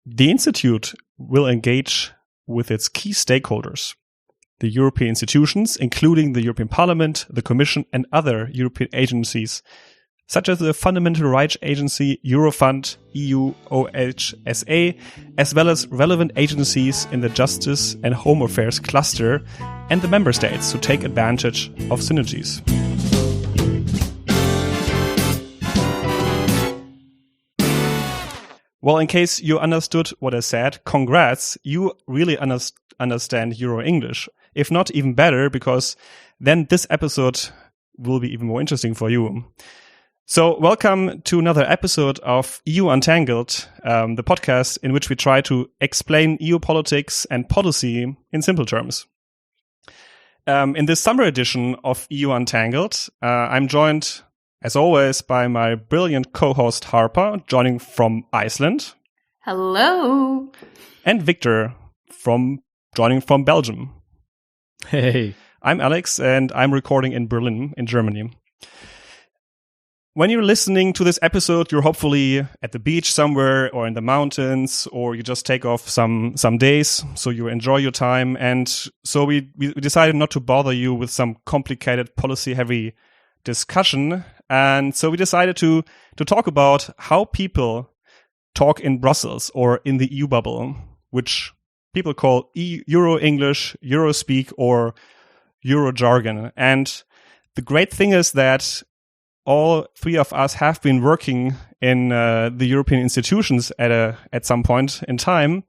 The Institute will engage with its key stakeholders, the European institutions, including the European Parliament, the Commission, and other European agencies, such as the Fundamental Rights Agency, Eurofund, EU OHSA, as well as relevant agencies in the Justice and Home Affairs cluster and the member states to take advantage of synergies. Well, in case you understood what I said, congrats, you really understand Euro-English. If not, even better, because then this episode will be even more interesting for you. So welcome to another episode of EU Untangled, the podcast in which we try to explain EU politics and policy in simple terms. In this summer edition of EU Untangled, I'm joined, as always, by my brilliant co-host Harper, joining from Iceland. Hello. And Victor, joining from Belgium. Hey. I'm Alex, and I'm recording in Berlin, in Germany. When you're listening to this episode, you're hopefully at the beach somewhere or in the mountains, or you just take off some days, so you enjoy your time. And so we decided not to bother you with some complicated policy-heavy discussion. And so we decided to talk about how people talk in Brussels or in the EU bubble, which people call Euro-English, Eurospeak, or Euro jargon. And the great thing is that all three of us have been working in the European institutions at some point in time.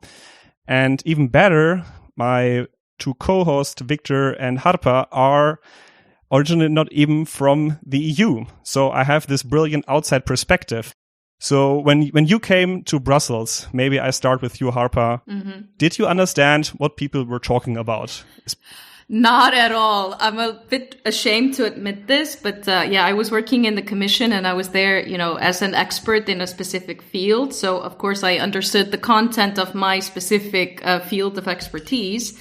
And even better, my two co-hosts, Victor and Harpa, are originally not even from the EU. So I have this brilliant outside perspective. So when you came to Brussels, maybe I start with you, Harpa. Mm-hmm. Did you understand what people were talking about? Not at all. I'm a bit ashamed to admit this, but I was working in the Commission and I was there, as an expert in a specific field. So, of course, I understood the content of my specific field of expertise.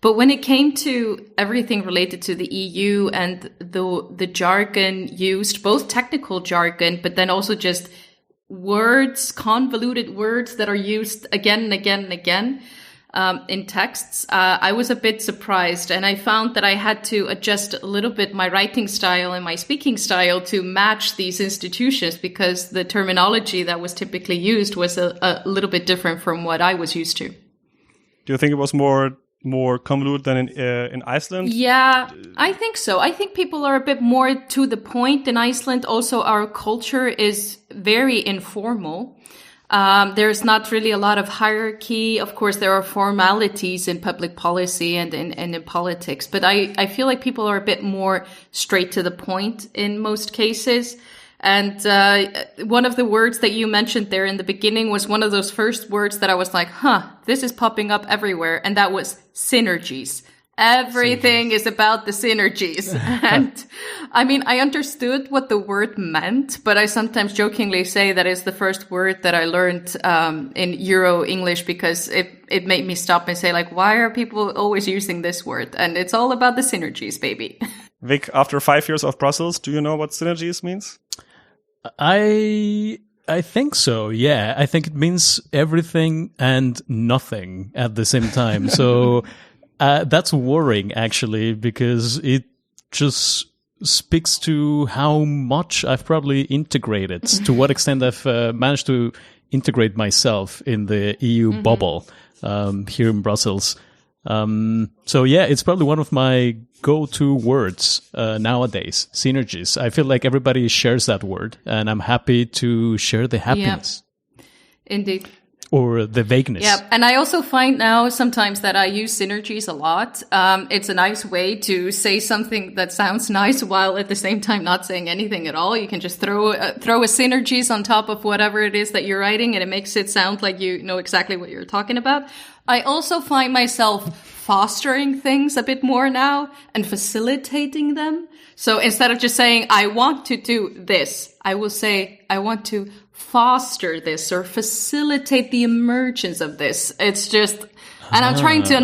But when it came to everything related to the EU and the jargon used, both technical jargon, but then also just words, convoluted words that are used again and again and again, in texts, I was a bit surprised, and I found that I had to adjust a little bit my writing style and my speaking style to match these institutions, because the terminology that was typically used was a little bit different from what I was used to. Do you think it was more convoluted than in Iceland? Yeah, I think so. I think people are a bit more to the point in Iceland. Also, our culture is very informal. There's not really a lot of hierarchy. Of course, there are formalities in public policy and in politics, but I feel like people are a bit more straight to the point in most cases. And one of the words that you mentioned there in the beginning was one of those first words that I was like, this is popping up everywhere. And that was synergies. Everything is about the synergies. And I mean, I understood what the word meant, but I sometimes jokingly say that it's the first word that I learned in Euro English, because it made me stop and say, like, why are people always using this word? And it's all about the synergies, baby. Vic, after 5 years of Brussels, do you know what synergies means? I think so, yeah. I think it means everything and nothing at the same time. So that's worrying, actually, because it just speaks to how much I've probably integrated, to what extent I've managed to integrate myself in the EU bubble here in Brussels. So yeah, it's probably one of my go-to words nowadays, synergies. I feel like everybody shares that word, and I'm happy to share the happiness. Yeah, indeed. Or the vagueness. Yeah, and I also find now sometimes that I use synergies a lot. It's a nice way to say something that sounds nice while at the same time not saying anything at all. You can just throw a synergies on top of whatever it is that you're writing, and it makes it sound like you know exactly what you're talking about. I also find myself fostering things a bit more now and facilitating them. So instead of just saying, I want to do this, I will say, I want to foster this or facilitate the emergence of this. It's just, and I'm trying to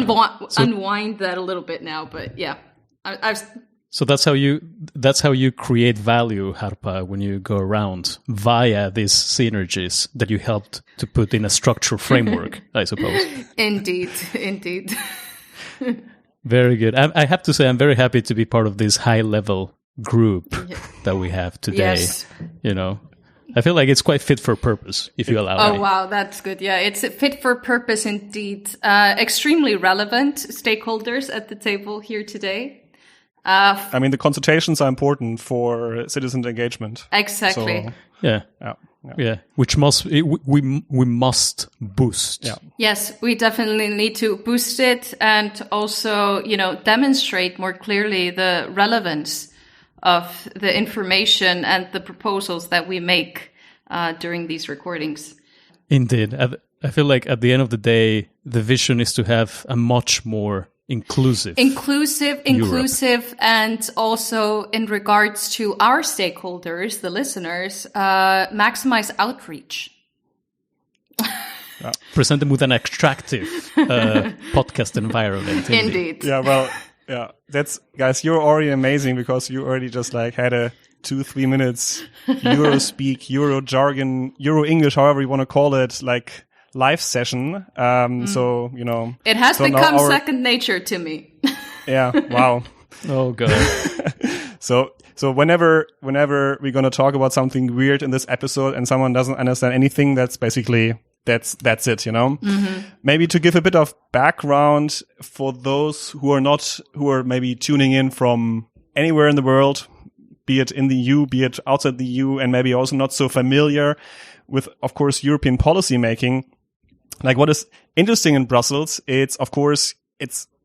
unwind that a little bit now, but yeah, I've So that's how you create value, Harpa, when you go around via these synergies that you helped to put in a structural framework, I suppose. Indeed. Very good. I have to say, I'm very happy to be part of this high-level group that we have today. Yes. I feel like it's quite fit for purpose, if you allow me. Oh, wow, that's good. Yeah, it's fit for purpose indeed. Extremely relevant stakeholders at the table here today. The consultations are important for citizen engagement. Exactly. So, yeah. Which we must boost. Yeah. Yes, we definitely need to boost it and also, demonstrate more clearly the relevance of the information and the proposals that we make during these recordings. Indeed. I feel like at the end of the day, the vision is to have a much more inclusive, and also in regards to our stakeholders, the listeners, maximize outreach. Present them with an attractive podcast environment. Indeed. Yeah, well, that's, guys, you're already amazing because you already just had a 2-3 minutes Eurospeak, Euro jargon, Euro English, however you want to call it, live session. So, it has become second nature to me. Yeah. Wow. Oh God. So whenever we're going to talk about something weird in this episode and someone doesn't understand anything, that's basically, that's it, Mm-hmm. Maybe to give a bit of background for those who are maybe tuning in from anywhere in the world, be it in the EU, be it outside the EU, and maybe also not so familiar with, of course, European policy making. What is interesting in Brussels, it's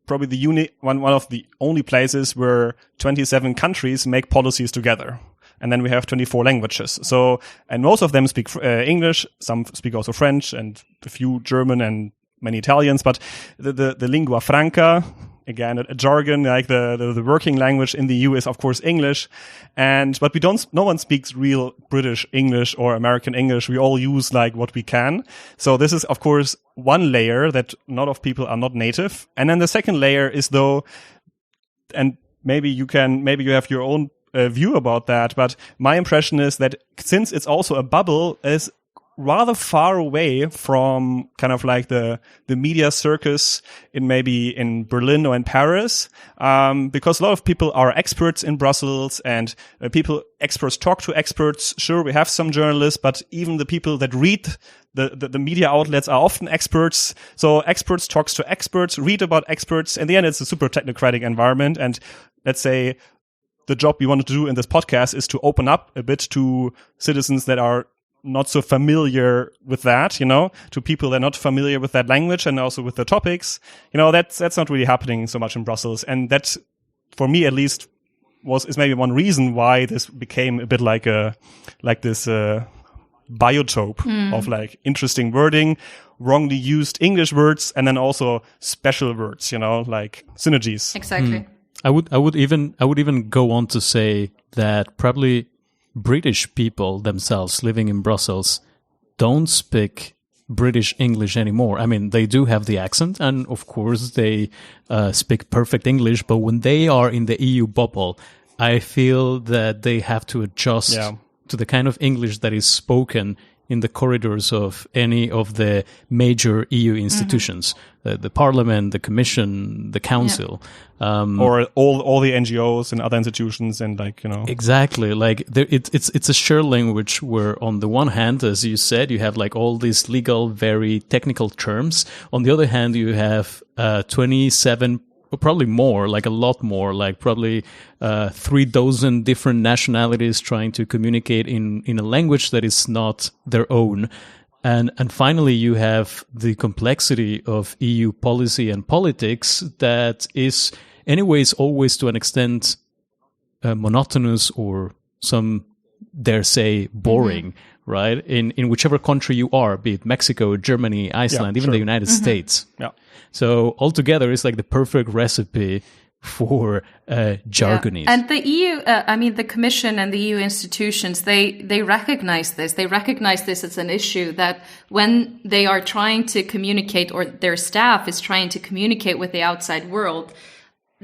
probably the one of the only places where 27 countries make policies together. And then we have 24 languages. So, and most of them speak English. Some speak also French and a few German and many Italians. But the lingua franca, again, a jargon, the working language in the EU is of course English. But no one speaks real British English or American English. We all use what we can. So this is of course one layer that a lot of people are not native. And then the second layer is and maybe you have your own view about that. But my impression is that since it's also a bubble, is rather far away from kind of the media circus in Berlin or in Paris, because a lot of people are experts in Brussels and experts talk to experts. Sure, we have some journalists, but even the people that read the media outlets are often experts. So experts talks to experts, read about experts. In the end, it's a super technocratic environment. And let's say the job we want to do in this podcast is to open up a bit to citizens that are not so familiar with that, to people that are not familiar with that language and also with the topics. That's not really happening so much in Brussels. And that, for me at least, is maybe one reason why this became a bit like this biotope of interesting wording, wrongly used English words, and then also special words, synergies. Exactly. I would even go on to say that probably British people themselves living in Brussels don't speak British English anymore. I mean, they do have the accent, and of course they speak perfect English, but when they are in the EU bubble, I feel that they have to adjust to the kind of English that is spoken in the corridors of any of the major EU institutions, the Parliament, the Commission, the Council. Or all the NGOs and other institutions and Exactly. It's a shared language where on the one hand, as you said, you have all these legal, very technical terms. On the other hand, you have 27, probably more, a lot more, probably 3,000 different nationalities trying to communicate in a language that is not their own. And finally, you have the complexity of EU policy and politics that is anyways always to an extent monotonous or some dare say boring, right? In whichever country you are, be it Mexico, Germany, Iceland, even the United States. Yeah. So altogether, it's the perfect recipe for jargonese. And the EU, the Commission and the EU institutions, they recognize this. They recognize this as an issue that when they are trying to communicate, or their staff is trying to communicate with the outside world,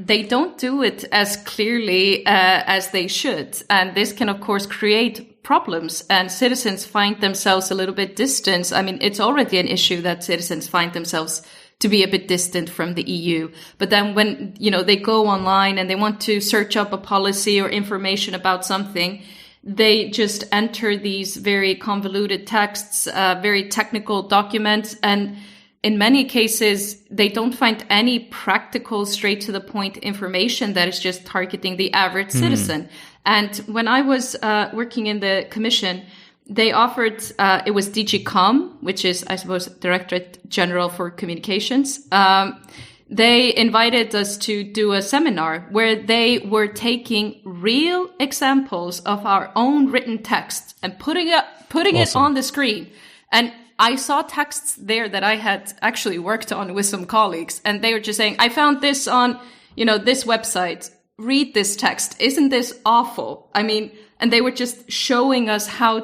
they don't do it as clearly as they should. And this can, of course, create problems, and citizens find themselves a little bit distant. I mean, it's already an issue that citizens find themselves to be a bit distant from the EU. But then when, they go online and they want to search up a policy or information about something, they just enter these very convoluted texts, very technical documents, and in many cases, they don't find any practical, straight to the point information that is just targeting the average citizen. And when I was working in the commission, they offered, it was DG Com, which is, I suppose, Directorate General for Communications. They invited us to do a seminar where they were taking real examples of our own written text and putting it on the screen. And I saw texts there that I had actually worked on with some colleagues, and they were just saying, I found this on, this website. Read this text. Isn't this awful? I mean, and they were just showing us how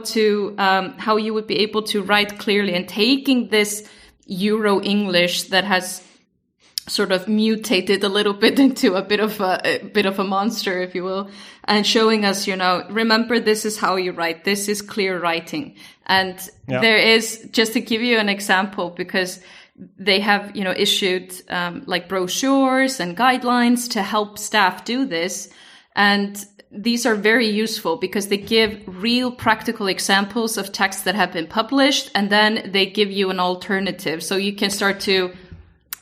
you would be able to write clearly, and taking this Euro English that has sort of mutated a little bit into a bit of a monster, if you will, and showing us, remember, this is how you write. This is clear writing. And there is, just to give you an example, because they have, issued, like brochures and guidelines to help staff do this. And these are very useful because they give real practical examples of texts that have been published, and then they give you an alternative. So you can start to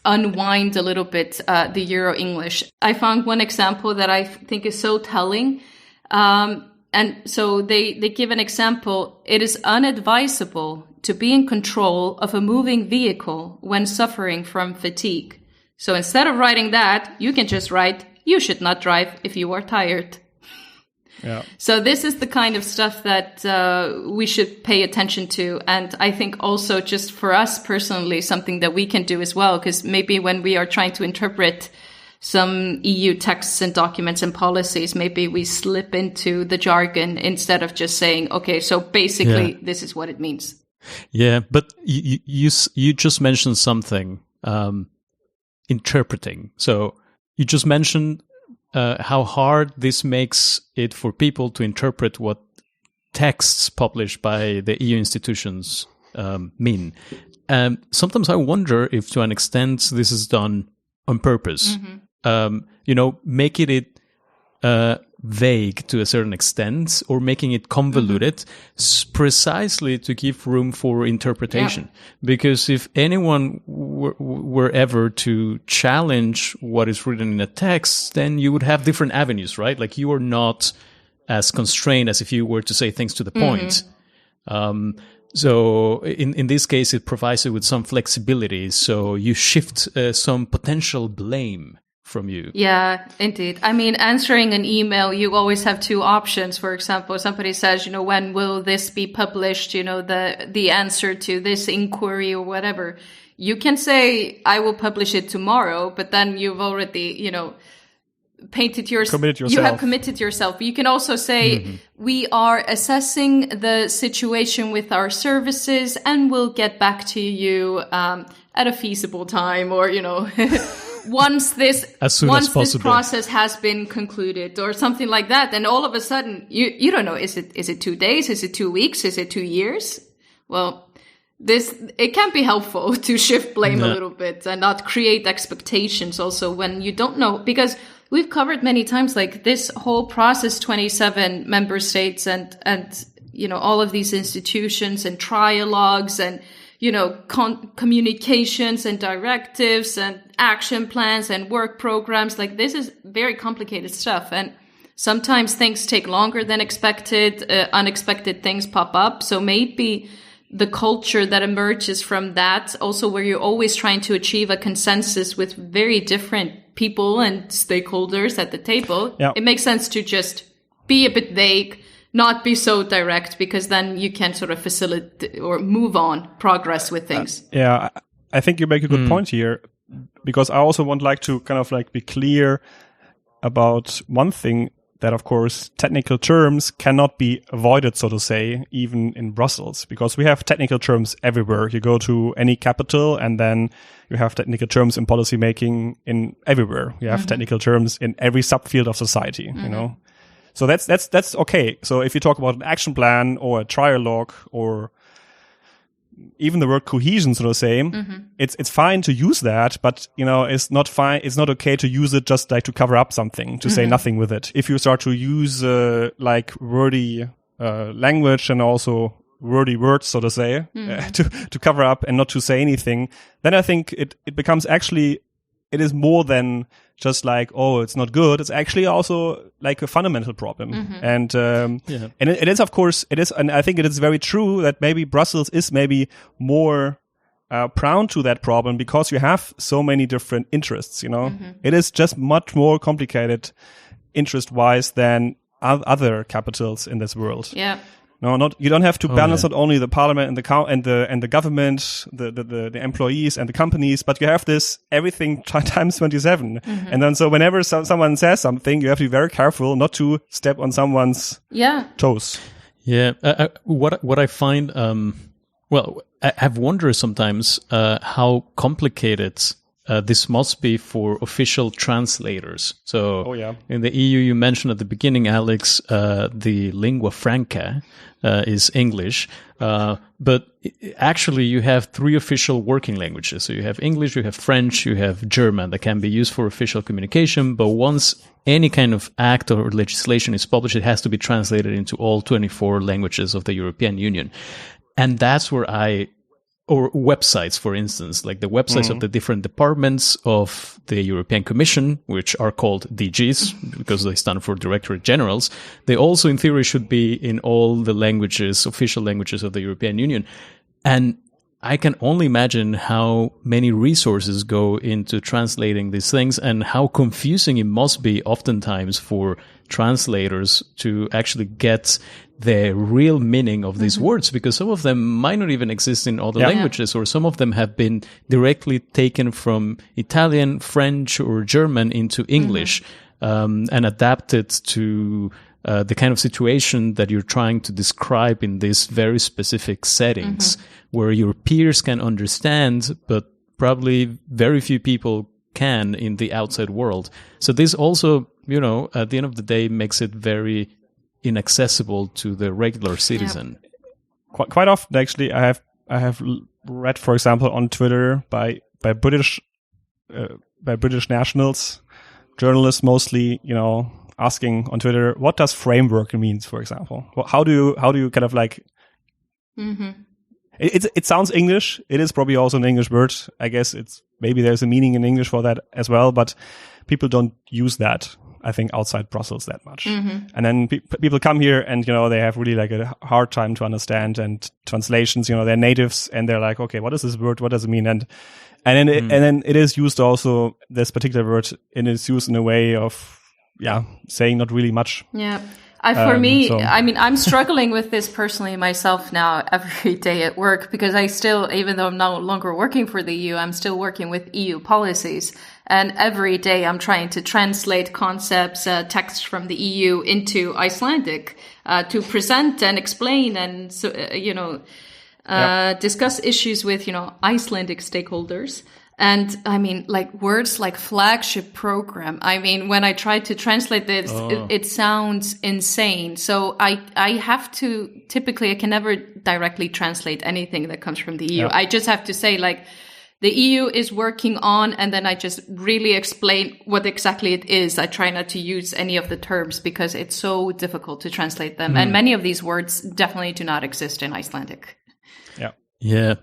unwind a little bit the Euro English. I found one example that I think is so telling. And so they give an example. It is unadvisable to be in control of a moving vehicle when suffering from fatigue. So instead of writing that, you can just write, you should not drive if you are tired. Yeah. So this is the kind of stuff that we should pay attention to. And I think also, just for us personally, something that we can do as well, because maybe when we are trying to interpret some EU texts and documents and policies, maybe we slip into the jargon instead of just saying, okay, so basically this is what it means. Yeah, but you just mentioned something, interpreting. So you just mentioned how hard this makes it for people to interpret what texts published by the EU institutions mean. Sometimes I wonder if, to an extent, this is done on purpose. Making it vague to a certain extent, or making it convoluted, precisely to give room for interpretation. Because if anyone were ever to challenge what is written in a text, then you would have different avenues, right? Like, you are not as constrained as if you were to say things to the point. So in this case, it provides you with some flexibility. So you shift some potential blame from you. Yeah, indeed. I mean, answering an email, you always have two options. For example, somebody says, when will this be published? The answer to this inquiry or whatever. You can say, I will publish it tomorrow, but then you've already, committed yourself. You have committed yourself. You can also say, we are assessing the situation with our services and we'll get back to you at a feasible time, or, once this process has been concluded, or something like that. And all of a sudden, you don't know, is it 2 days? Is it 2 weeks? Is it 2 years? Well, it can be helpful to shift blame a little bit and not create expectations also when you don't know, because we've covered many times, like, this whole process, 27 member states and all of these institutions and trialogues and communications and directives and action plans and work programs. Like, this is very complicated stuff. And sometimes things take longer than expected. Unexpected things pop up. So maybe the culture that emerges from that, also where you're always trying to achieve a consensus with very different people and stakeholders at the table, it makes sense to just be a bit vague, not be so direct, because then you can sort of facilitate or move on progress with things. I think you make a good point here, because I also would like to kind of like be clear about one thing. that, of course, technical terms cannot be avoided, so to say, even in Brussels, because we have technical terms everywhere. You go to any capital and then you have technical terms in policy making in everywhere. You have technical terms in every subfield of society, you know. So that's okay. So if you talk about an action plan or a trialogue or even the word cohesion, so to say, it's fine to use that, but you know, it's not fine. It's not okay to use it just like to cover up something, to say nothing with it. If you start to use like wordy language and also wordy words, so to say, to cover up and not to say anything, then I think it becomes actually, it is more than just like, oh, it's not good. It's actually also like a fundamental problem. And it is, of course, it is, and I think it is very true that maybe Brussels is maybe more prone to that problem because you have so many different interests, you know. It is just much more complicated interest-wise than other capitals in this world. Yeah. No, not you don't have to balance not only the parliament and the government, the employees and the companies, but you have this everything times 27. And then so whenever someone says something, you have to be very careful not to step on someone's toes. Yeah, what I find, well, I have wondered sometimes how complicated this must be for official translators. So in the EU, you mentioned at the beginning, Alex, the lingua franca is English. But actually, you have 3 official working languages. So you have English, you have French, you have German that can be used for official communication. But once any kind of act or legislation is published, it has to be translated into all 24 languages of the European Union. And that's where or websites, for instance, like the websites of the different departments of the European Commission, which are called DGs because they stand for Directorate Generals. They also, in theory, should be in all the languages, official languages of the European Union. And I can only imagine how many resources go into translating these things and how confusing it must be oftentimes for translators to actually get the real meaning of these words, because some of them might not even exist in other languages, or some of them have been directly taken from Italian, French, or German into English, and adapted to the kind of situation that you're trying to describe in these very specific settings where your peers can understand, but probably very few people can in the outside world. So this also, you know, at the end of the day makes it very inaccessible to the regular citizen. Quite often, actually, I have read, for example, on Twitter by British nationals, journalists mostly, you know, asking on Twitter, what does framework means, for example? Well, how do you kind of like? It sounds English. It is probably also an English word. I guess maybe there's a meaning in English for that as well, but people don't use that, I think, outside Brussels that much. And then people come here and, you know, they have really like a hard time to understand, and translations, you know, they're natives and they're like, okay, what is this word? What does it mean? And then it is used also, this particular word, and it's used in a way of, saying not really much. Yeah. For me, I mean, I'm struggling with this personally myself now every day at work, because I still, even though I'm no longer working for the EU, I'm still working with EU policies. And every day I'm trying to translate concepts, text from the EU into Icelandic, to present and explain and, discuss issues with, Icelandic stakeholders. And I mean, like words like flagship program. I mean, when I try to translate this, it sounds insane. So I have to, typically I can never directly translate anything that comes from the EU. I just have to say like, the EU is working on, and then I just really explain what exactly it is. I try not to use any of the terms because it's so difficult to translate them. And many of these words definitely do not exist in Icelandic. Yeah.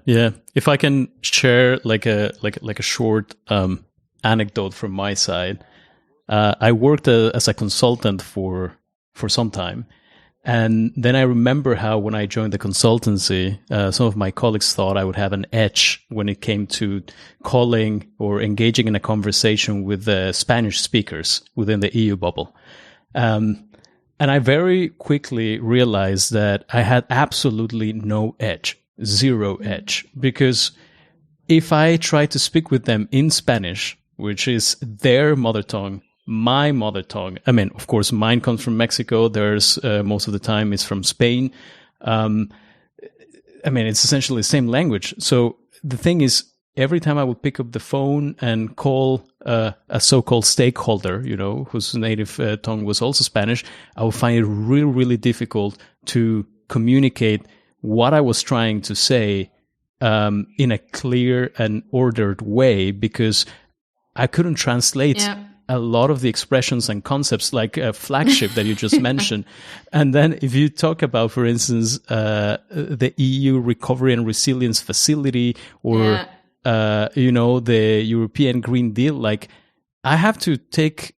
If I can share like a short anecdote from my side, I worked as a consultant for some time, and then I remember how when I joined the consultancy, some of my colleagues thought I would have an edge when it came to calling or engaging in a conversation with the Spanish speakers within the EU bubble. And I very quickly realized that I had absolutely no edge. Zero edge, because if I try to speak with them in Spanish, which is their mother tongue my mother tongue. I mean, of course, mine comes from Mexico. There's most of the time it's from Spain. I mean, it's essentially the same language. So the thing is, every time I would pick up the phone and call a so-called stakeholder, whose native tongue was also Spanish, I would find it really, really difficult to communicate what I was trying to say in a clear and ordered way, because I couldn't translate a lot of the expressions and concepts, like a flagship that you just mentioned. And then if you talk about, for instance, the EU Recovery and Resilience Facility, or the European Green Deal, like, I have to take,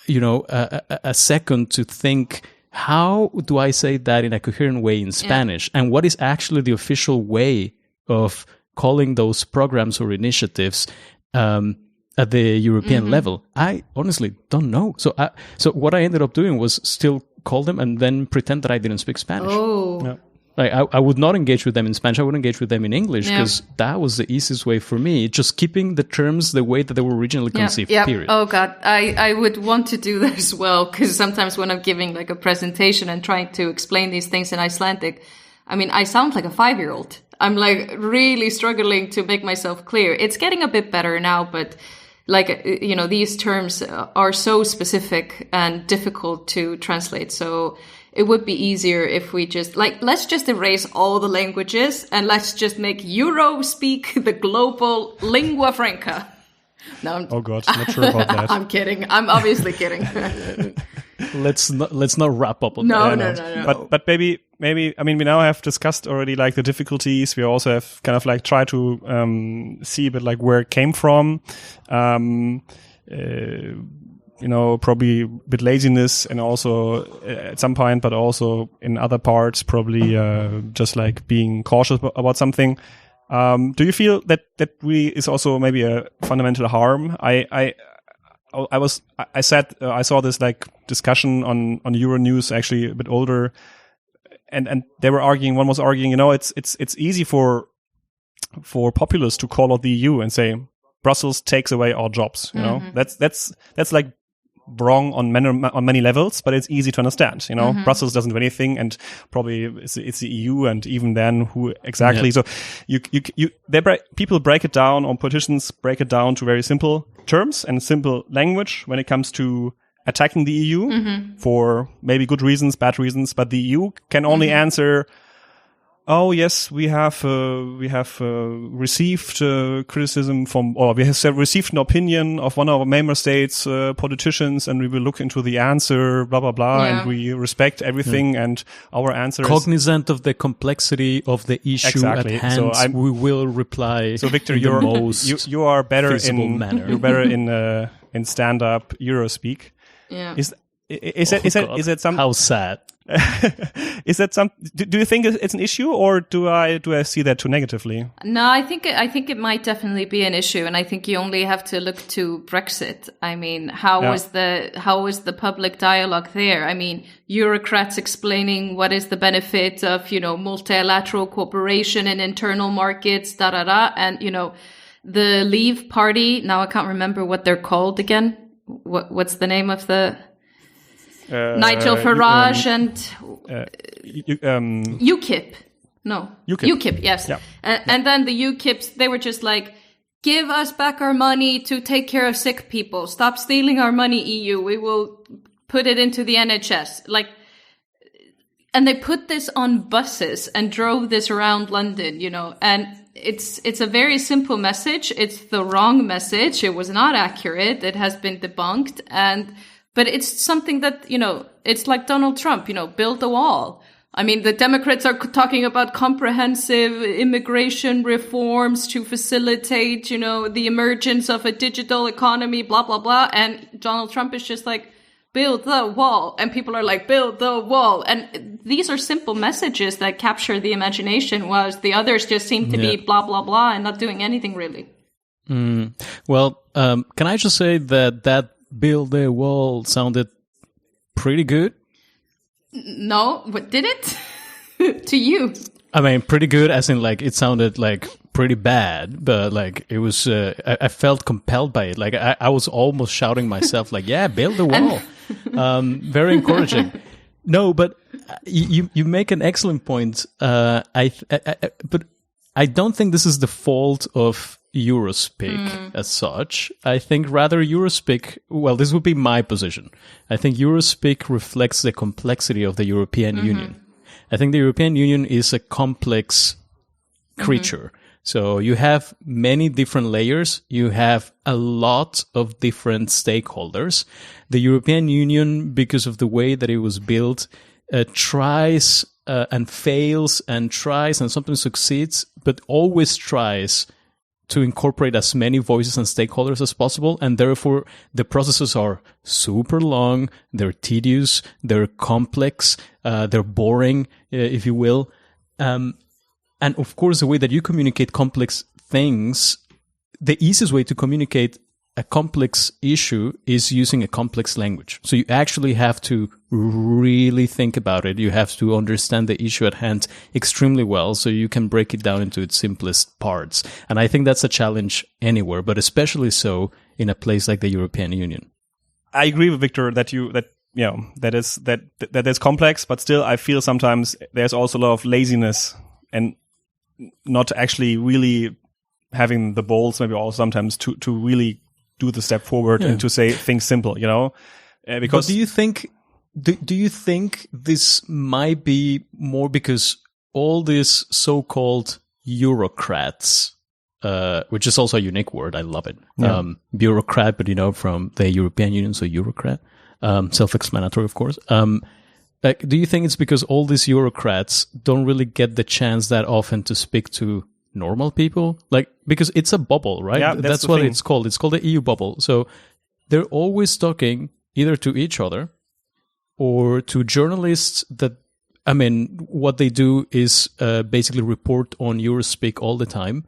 a second to think, how do I say that in a coherent way in Spanish? And what is actually the official way of calling those programs or initiatives at the European level? I honestly don't know. So what I ended up doing was still call them and then pretend that I didn't speak Spanish. Oh. Yeah. Like, I would not engage with them in Spanish. I would engage with them in English, because that was the easiest way for me, just keeping the terms the way that they were originally conceived, period. Oh, God. I would want to do that as well, because sometimes when I'm giving like a presentation and trying to explain these things in Icelandic, I mean, I sound like a 5-year-old. I'm like really struggling to make myself clear. It's getting a bit better now, but like, these terms are so specific and difficult to translate. So it would be easier if we just, let's just erase all the languages and let's just make Eurospeak the global lingua franca. No, oh God, not sure about that. I'm kidding. I'm obviously kidding. Let's not wrap up on that. No. But maybe, I mean, we now have discussed already like the difficulties. We also have kind of like tried to see a bit like where it came from. Probably a bit laziness, and also at some point, but also in other parts, probably just like being cautious about something. Do you feel that is also maybe a fundamental harm? I saw this like discussion on Euronews, actually a bit older, and they were arguing. One was arguing, it's easy for populists to call out the EU and say Brussels takes away our jobs. That's like wrong on many levels, but it's easy to understand. Brussels doesn't do anything, and probably it's the EU, and even then, who exactly? So people break it down, or politicians break it down to very simple terms and simple language when it comes to attacking the EU for maybe good reasons, bad reasons, but the EU can only answer, oh yes, we have received criticism from, or we have received an opinion of one of our member states politicians, and we will look into the answer, blah blah blah, and we respect everything, and our answer cognizant of the complexity of the issue at hand. So we will reply. So Victor, you are better in stand-up Eurospeak. Yeah. Is that something? How sad. Is that some? Do you think it's an issue, or do I see that too negatively? No, I think it might definitely be an issue, and I think you only have to look to Brexit. I mean, how was the public dialogue there? I mean, bureaucrats explaining what is the benefit of multilateral cooperation and internal markets, and the Leave Party. Now I can't remember what they're called again. What's the name of the Nigel Farage and UKIP? No, UKIP. Yes. Yeah. And then the UKIPs, they were just like, give us back our money to take care of sick people. Stop stealing our money, EU. We will put it into the NHS. And they put this on buses and drove this around London, and it's a very simple message. It's the wrong message. It was not accurate. It has been debunked. But it's something that, it's like Donald Trump, build a wall. I mean, the Democrats are talking about comprehensive immigration reforms to facilitate, the emergence of a digital economy, blah, blah, blah. And Donald Trump is just like, build the wall. And people are like, build the wall. And these are simple messages that capture the imagination, whilst the others just seem to be blah, blah, blah, and not doing anything really. Well, can I just say that build the wall sounded pretty good? No, but did it? To you? I mean, pretty good as in like, it sounded like pretty bad, but like it was, I felt compelled by it. Like I was almost shouting myself, like, "Yeah, build the wall." Very encouraging. No, but you make an excellent point. But I don't think this is the fault of Eurospeak as such. I think rather Eurospeak, well, this would be my position. I think Eurospeak reflects the complexity of the European Union. I think the European Union is a complex creature. So you have many different layers. You have a lot of different stakeholders. The European Union, because of the way that it was built, tries and fails and tries and sometimes succeeds, but always tries to incorporate as many voices and stakeholders as possible. And therefore, the processes are super long, they're tedious, they're complex, they're boring, if you will. And of course, the way that you communicate complex things, the easiest way to communicate a complex issue is using a complex language. So you actually have to really think about it. You have to understand the issue at hand extremely well so you can break it down into its simplest parts. And I think that's a challenge anywhere, but especially so in a place like the European Union. I agree with Victor that is complex, but still I feel sometimes there's also a lot of laziness and not actually really having the balls maybe also sometimes to really do the step forward and to say things simple, because but do you think this might be more because all these so-called Eurocrats, which is also a unique word, I love it. Bureaucrat, but from the European Union, so Eurocrat, self-explanatory, of course. Do you think it's because all these Eurocrats don't really get the chance that often to speak to normal people? Like, because it's a bubble, right? Yeah, that's what it's called. It's called the EU bubble. So they're always talking either to each other or to journalists that, what they do is basically report on Eurospeak all the time,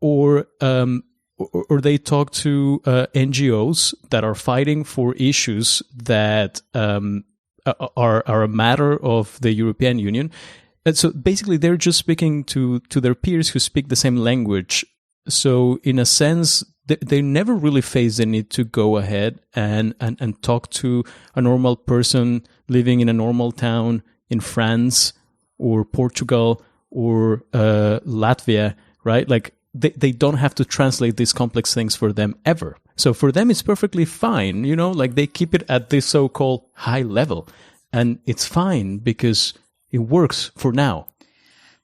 or they talk to NGOs that are fighting for issues that are a matter of the European Union. And so basically they're just speaking to their peers who speak the same language. So in a sense, they never really face the need to go ahead and talk to a normal person living in a normal town in France or Portugal or Latvia, right? Like they don't have to translate these complex things for them ever. So for them, it's perfectly fine, like they keep it at this so-called high level. And it's fine because it works for now.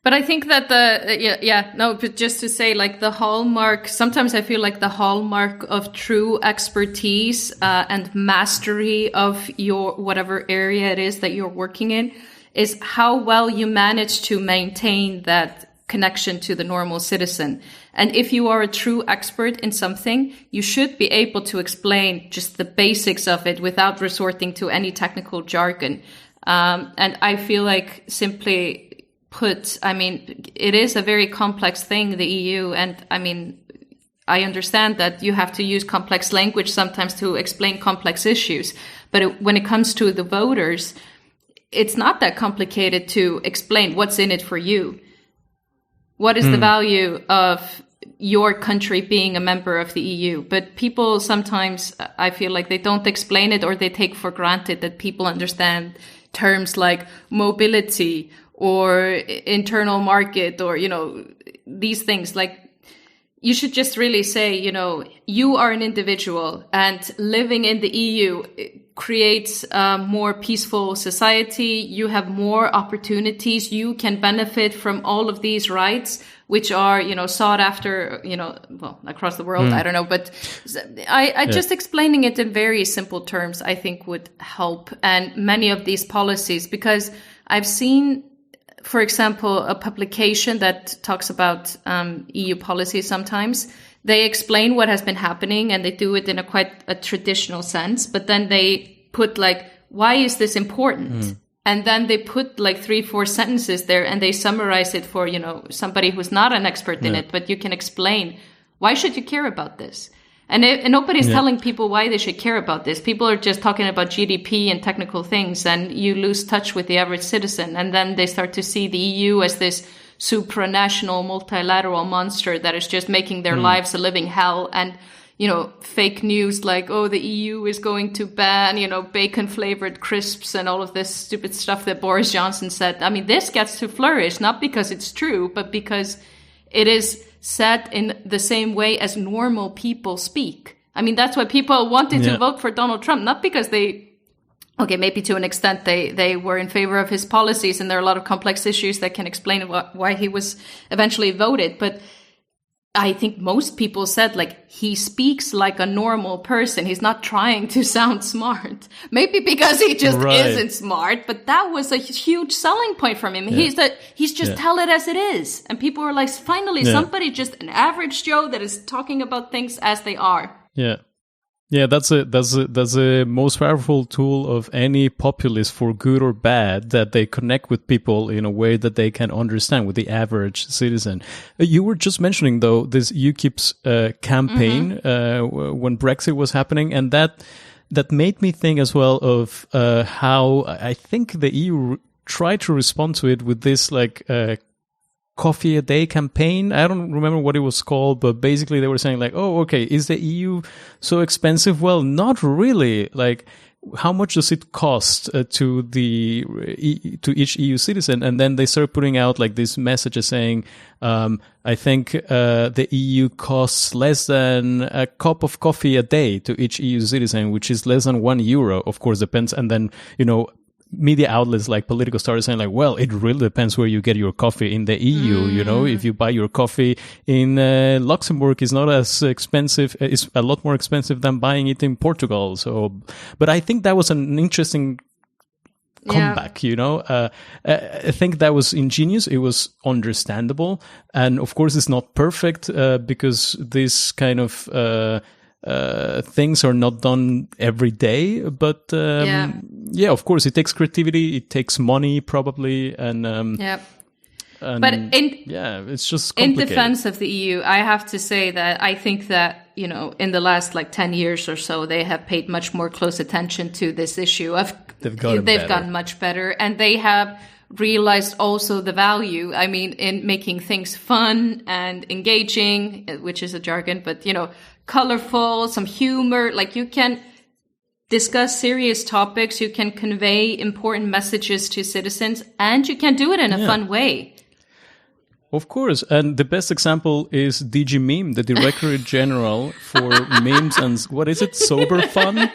But I think that but just to say, like the hallmark, sometimes I feel like the hallmark of true expertise and mastery of your whatever area it is that you're working in is how well you manage to maintain that connection to the normal citizen. And if you are a true expert in something, you should be able to explain just the basics of it without resorting to any technical jargon. And I feel like, simply put, it is a very complex thing, the EU. And I understand that you have to use complex language sometimes to explain complex issues. But when it comes to the voters, it's not that complicated to explain what's in it for you. What is the value of your country being a member of the EU? But people sometimes, I feel like they don't explain it, or they take for granted that people understand terms like mobility or internal market or, these things. Like, you should just really say, you are an individual, and living in the EU creates a more peaceful society. You have more opportunities. You can benefit from all of these rights, which are, sought after, across the world. I don't know. But just explaining it in very simple terms, I think would help. And many of these policies, because I've seen, for example, a publication that talks about EU policy sometimes. They explain what has been happening, and they do it in quite a traditional sense. But then they put why is this important? And then they put 3-4 sentences there, and they summarize it for, somebody who's not an expert in it. But you can explain, why should you care about this? And nobody's telling people why they should care about this. People are just talking about GDP and technical things, and you lose touch with the average citizen. And then they start to see the EU as this supranational multilateral monster that is just making their lives a living hell. And, fake news like, oh, the EU is going to ban, bacon flavored crisps and all of this stupid stuff that Boris Johnson said. I mean, this gets to flourish, not because it's true, but because it is said in the same way as normal people speak. I mean, that's why people wanted to vote for Donald Trump, not because maybe to an extent they were in favor of his policies, and there are a lot of complex issues that can explain why he was eventually voted. But I think most people said, like, he speaks like a normal person. He's not trying to sound smart. Maybe because he just isn't smart, but that was a huge selling point from him. Yeah. He's just tell it as it is. And people were like, finally, somebody, just an average Joe that is talking about things as they are. Yeah. Yeah, that's a most powerful tool of any populist, for good or bad, that they connect with people in a way that they can understand, with the average citizen. You were just mentioning, though, this UKIP's campaign when Brexit was happening, and that made me think as well of how I think the EU tried to respond to it with this coffee a day campaign. I don't remember what it was called, but basically they were saying like, oh, okay, is the EU so expensive? Well, not really. Like, how much does it cost to each EU citizen? And then they started putting out like these messages saying, I think the EU costs less than a cup of coffee a day to each EU citizen, which is less than €1. Of course, depends. And then, media outlets like Politico started saying like, well, it really depends where you get your coffee in the EU. If you buy your coffee in Luxembourg, it's not as expensive. It's a lot more expensive than buying it in Portugal. So, but I think that was an interesting comeback, I think that was ingenious. It was understandable. And of course, it's not perfect because this kind of things are not done every day, but of course it takes creativity, it takes money probably, and but it's just complicated. In defense of the EU, I have to say that I think that in the last 10 years or so, they have paid much more close attention to this issue. They've gotten much better, and they have realized also the value, in making things fun and engaging, which is a jargon, but colorful, some humor. Like, you can discuss serious topics, you can convey important messages to citizens, and you can do it in a fun way. Of course. And the best example is DG Meme, the Directorate General for Memes and what is it? Sober Fun?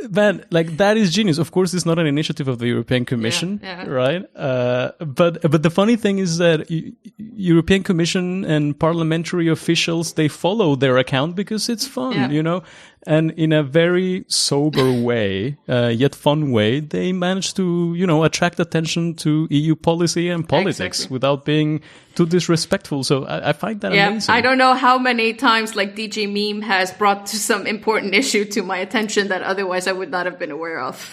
Man, that is genius. Of course, it's not an initiative of the European Commission, right? But the funny thing is that European Commission and parliamentary officials, they follow their account because it's fun, and in a very sober way, yet fun way, they manage to, attract attention to EU policy and politics without being too disrespectful. So I find that amazing. I don't know how many times DG Meme has brought to some important issue to my attention that otherwise I would not have been aware of.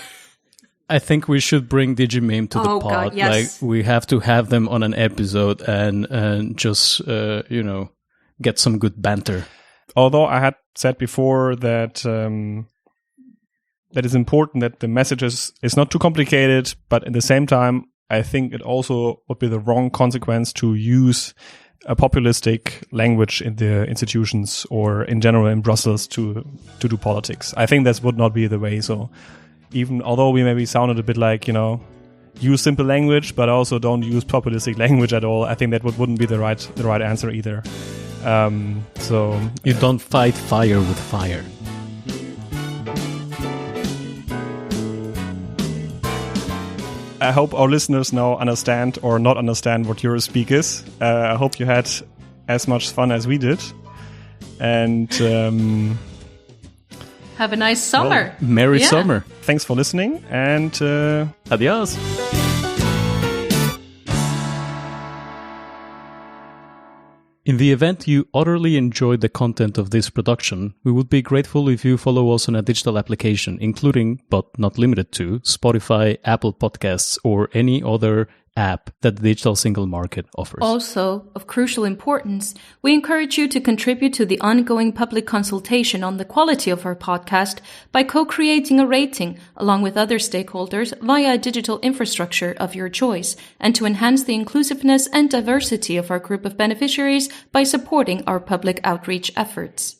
I think we should bring DG Meme to the pod. God, yes. We have to have them on an episode and just, get some good banter. Although I had said before that that is important that the message is not too complicated, but at the same time, I think it also would be the wrong consequence to use a populistic language in the institutions or in general in Brussels to do politics. I think that would not be the way. So even although we maybe sounded a bit like, use simple language, but also don't use populistic language at all, I think that wouldn't be the right answer either. So you don't fight fire with fire. I hope our listeners now understand or not understand what Eurospeak is. I hope you had as much fun as we did. And have a nice summer. Well, Merry summer. Thanks for listening and adios. In the event you utterly enjoyed the content of this production, we would be grateful if you follow us on a digital application, including, but not limited to, Spotify, Apple Podcasts, or any other app that the digital single market offers. Also, of crucial importance, we encourage you to contribute to the ongoing public consultation on the quality of our podcast by co-creating a rating along with other stakeholders via a digital infrastructure of your choice, and to enhance the inclusiveness and diversity of our group of beneficiaries by supporting our public outreach efforts.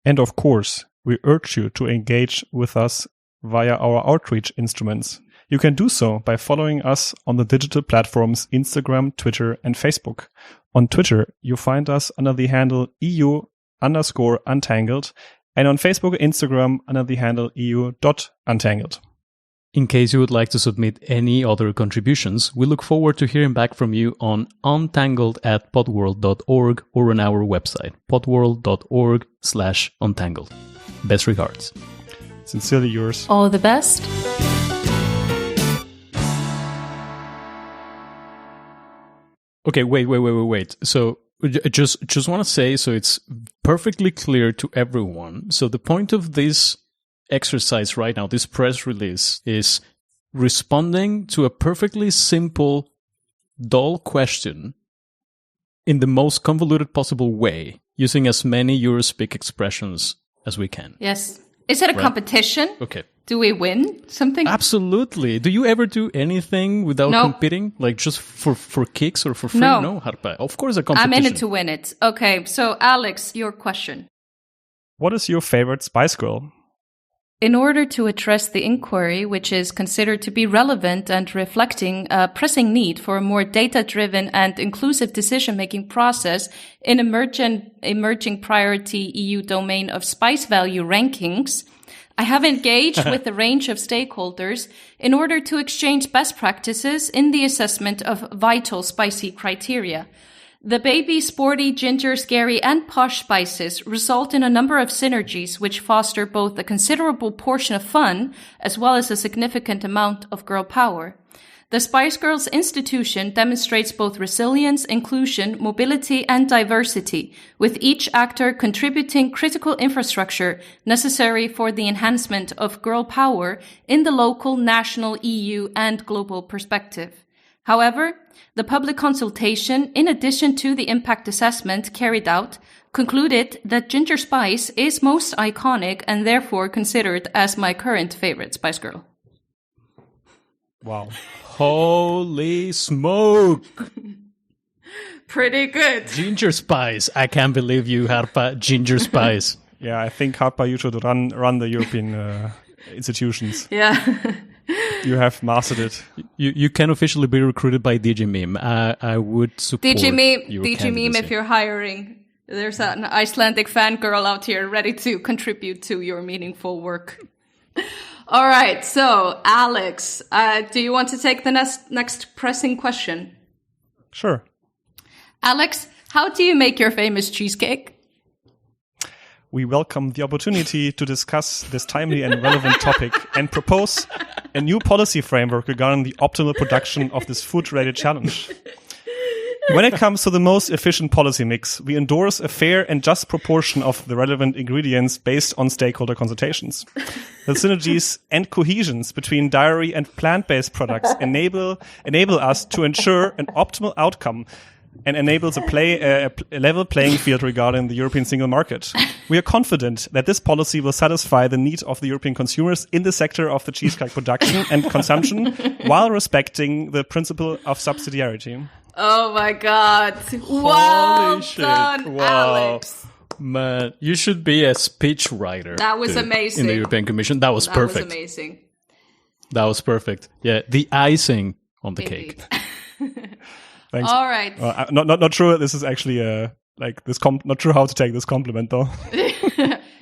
And of course, we urge you to engage with us via our outreach instruments. You can do so by following us on the digital platforms Instagram, Twitter, and Facebook. On Twitter, you find us under the handle EU_Untangled, and on Facebook and Instagram under the handle EU.Untangled. In case you would like to submit any other contributions, we look forward to hearing back from you on untangled@podworld.org or on our website, podworld.org/untangled. Best regards. Sincerely yours. All the best. Okay, wait. So just want to say, so it's perfectly clear to everyone. So the point of this exercise right now, this press release, is responding to a perfectly simple, dull question in the most convoluted possible way, using as many Eurospeak expressions as we can. Yes. Is it a competition? Okay. Do we win something? Absolutely. Do you ever do anything without competing? Like just for kicks or for free? No, Harpa. Of course a competition. I'm in it to win it. Okay, so Alex, your question. What is your favorite Spice Girl? In order to address the inquiry, which is considered to be relevant and reflecting a pressing need for a more data-driven and inclusive decision-making process in emerging priority EU domain of spice value rankings, I have engaged with a range of stakeholders in order to exchange best practices in the assessment of vital spicy criteria. The baby, sporty, ginger, scary, and posh spices result in a number of synergies which foster both a considerable portion of fun as well as a significant amount of girl power. The Spice Girls institution demonstrates both resilience, inclusion, mobility, and diversity, with each actor contributing critical infrastructure necessary for the enhancement of girl power in the local, national, EU, and global perspective. However, the public consultation, in addition to the impact assessment carried out, concluded that Ginger Spice is most iconic and therefore considered as my current favorite Spice Girl. Wow. Holy smoke! Pretty good. Ginger Spice. I can't believe you, Harpa. Ginger Spice. Yeah, I think, Harpa, you should run the European institutions. Yeah. You have mastered it. You can officially be recruited by DG Meme. I would support DG your Meme, candidacy. if you're hiring, there's an Icelandic fangirl out here ready to contribute to your meaningful work. All right, so Alex, do you want to take the next pressing question? Sure. Alex, how do you make your famous cheesecake? We welcome the opportunity to discuss this timely and relevant topic and propose a new policy framework regarding the optimal production of this food-related challenge. When it comes to the most efficient policy mix, we endorse a fair and just proportion of the relevant ingredients based on stakeholder consultations. The synergies and cohesions between dairy and plant-based products enable us to ensure an optimal outcome and enables a level playing field regarding the European single market. We are confident that this policy will satisfy the need of the European consumers in the sector of the cheesecake production and consumption while respecting the principle of subsidiarity. Oh my God. Well Holy shit. done, Wow. Alex. Man, you should be a speech writer. That was amazing. In the European Commission. That was perfect. That was amazing. That was perfect. Yeah, the icing on the cake. Thanks. All right. Not sure this is actually not sure how to take this compliment though.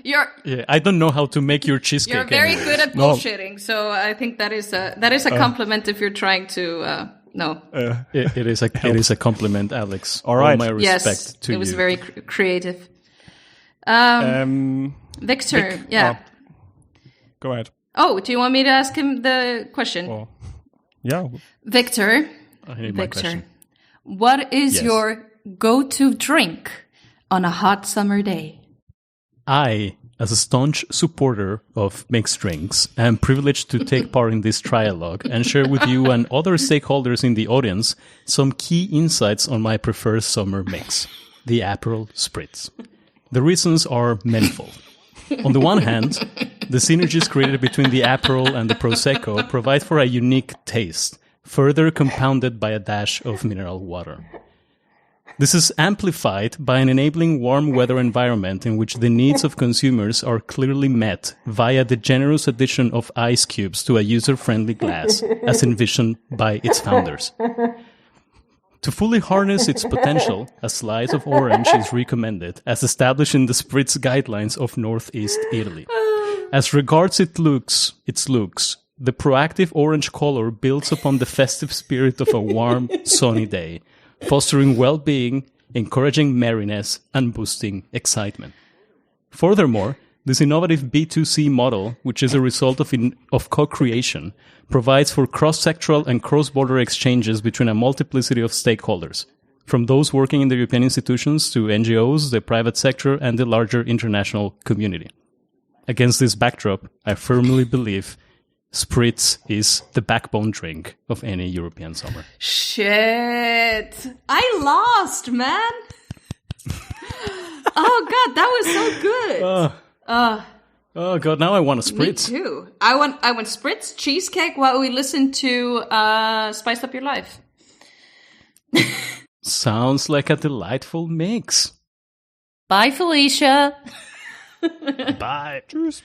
You're I don't know how to make your cheesecake. You're very anyway. good at bullshitting, so I think that is a compliment if you're trying to no. It is a compliment, Alex. All right. All my respect Yes, to you. it was very creative. Victor, yeah. Go ahead. Oh, do you want me to ask him the question? Well, yeah. Victor, I need my question. what is Yes. your go-to drink on a hot summer day? I As a staunch supporter of mixed drinks, I am privileged to take part in this trialogue and share with you and other stakeholders in the audience some key insights on my preferred summer mix, the Aperol Spritz. The reasons are manifold. On the one hand, the synergies created between the Aperol and the Prosecco provide for a unique taste, further compounded by a dash of mineral water. This is amplified by an enabling warm weather environment in which the needs of consumers are clearly met via the generous addition of ice cubes to a user-friendly glass, as envisioned by its founders. To fully harness its potential, a slice of orange is recommended, as established in the Spritz guidelines of Northeast Italy. As regards its looks, the proactive orange color builds upon the festive spirit of a warm, sunny day, fostering well-being, encouraging merriness, and boosting excitement. Furthermore, this innovative B2C model, which is a result of co-creation, provides for cross-sectoral and cross-border exchanges between a multiplicity of stakeholders, from those working in the European institutions to NGOs, the private sector, and the larger international community. Against this backdrop, I firmly believe Spritz is the backbone drink of any European summer. Shit. I lost, man. Oh, God, that was so good. Oh, God, now I want a Spritz. Me too. I want Spritz, cheesecake while we listen to Spice Up Your Life. Sounds like a delightful mix. Bye, Felicia. Bye. Tschüss.